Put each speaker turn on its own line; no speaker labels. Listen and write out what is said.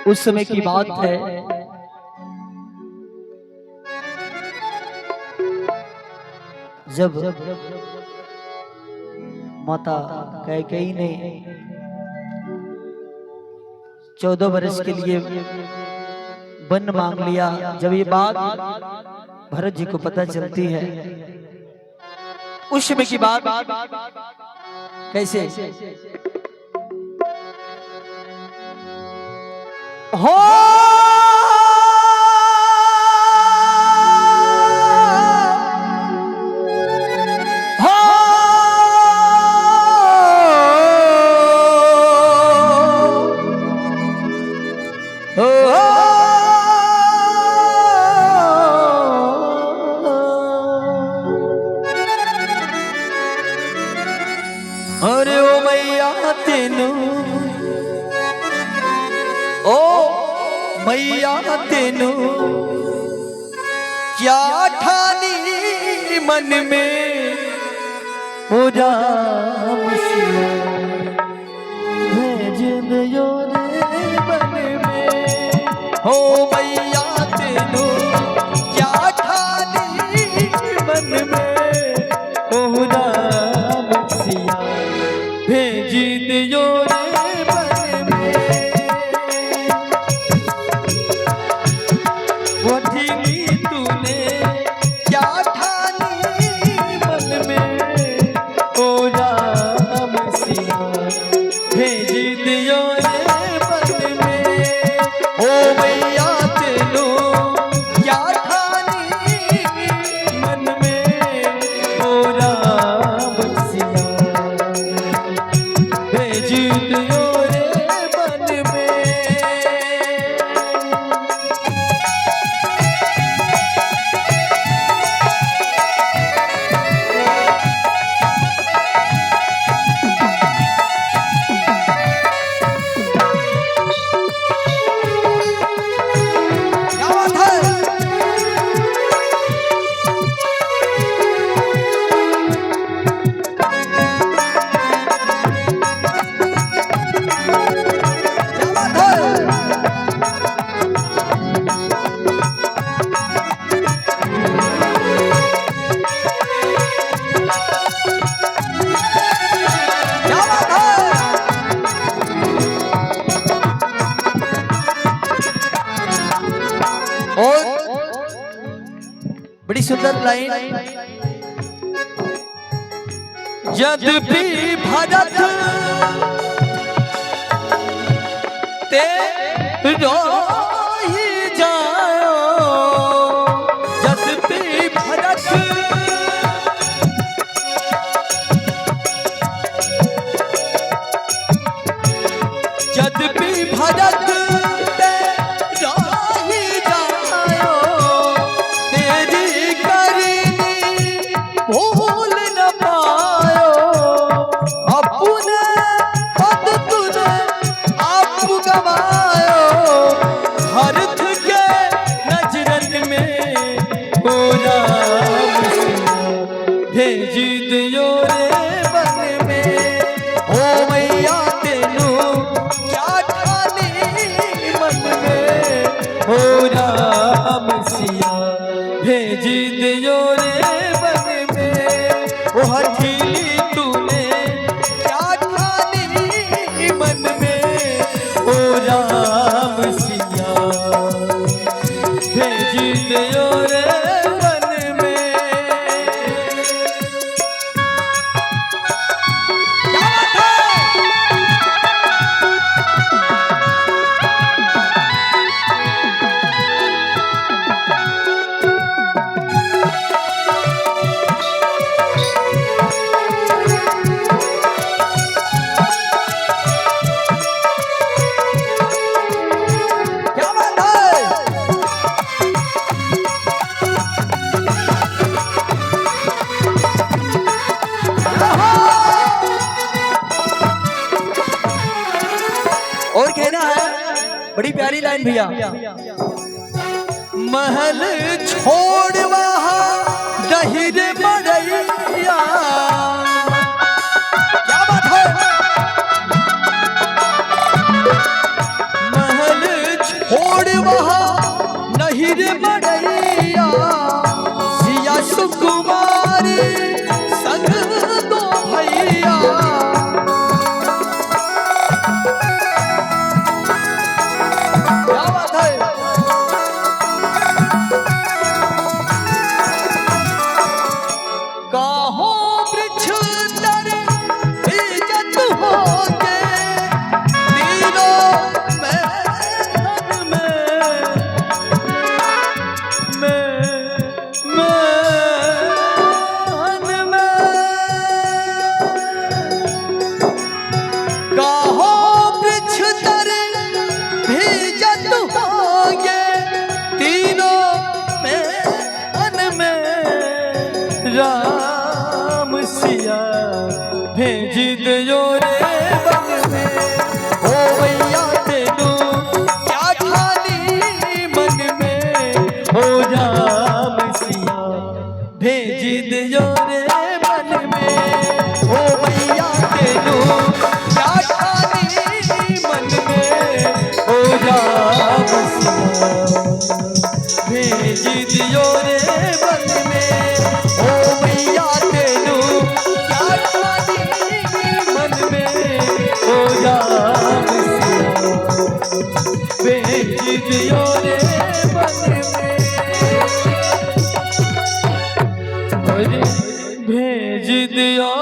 उस समय की बात है, जब माता कैकेयी ने 14 वर्ष के लिए वन मांग लिया। जब ये बात भरत जी को पता चलती है, उस समय की बात कैसे हो अरे ओ मैया तेनू, ओ मैया तेनू क्या ठानी मन में, ओ राम सिया भेज दियो रे बन में। हो मैया तेनू क्या ठानी मन में, ओ राम सिया भेज दियो रे बन में। वो ठीली तूने क्या ठानी मन में, ओ राम सिया भेज दियो रे बन में। ओ मैया तेनू क्या ठानी मन में, ओ राम सिया भेज दियो रे बन में। क्या बात है? क्या बात है? क्या बात है? और बड़ी सुंदर लाइन, यद्यपि भरत ते रोहि जायो, यद्यपि भरत यद्यपि भरत ते रोहि जायो, तेरी करनी भूल न पायो। अपने पद तुझे आप गवायो, हरथ के नजरन में, ओ राम सिया भेज दियो रे बन में। ओ मैया तेनू क्या ठानी मन में, ओ राम सिया भेज दियो रे बन में। ओ हठीली तूने क्या ठानी मन में, ओ राम सिया भेज दियो रे बन में। क्या बात है? क्या बात है? और कहना है, बड़ी प्यारी लाइन भैया, महल छोड़ वहाँ रही रे मरैया। क्या बात है? महल वीर बड़ैया सिया सुकुमारी संग दो भैया। क्या बात है। काहो वृक्ष तर इज्जत होके तीनों काहो वृक्ष तर इज्जत होगे तीनों में राम सिया भेज दियो रे बन में। ओ भैया तेनू क्या ठानी मन में हो राम सिया भेज दियो रे बन में। ओ भैया तेनू क्या ठानी मन में हो राम सिया भेज दियो रे बन में। ओ भैया तेनू क्या ठानी मन में हो राम सिया भेज दियो रे बन में। भेज दियो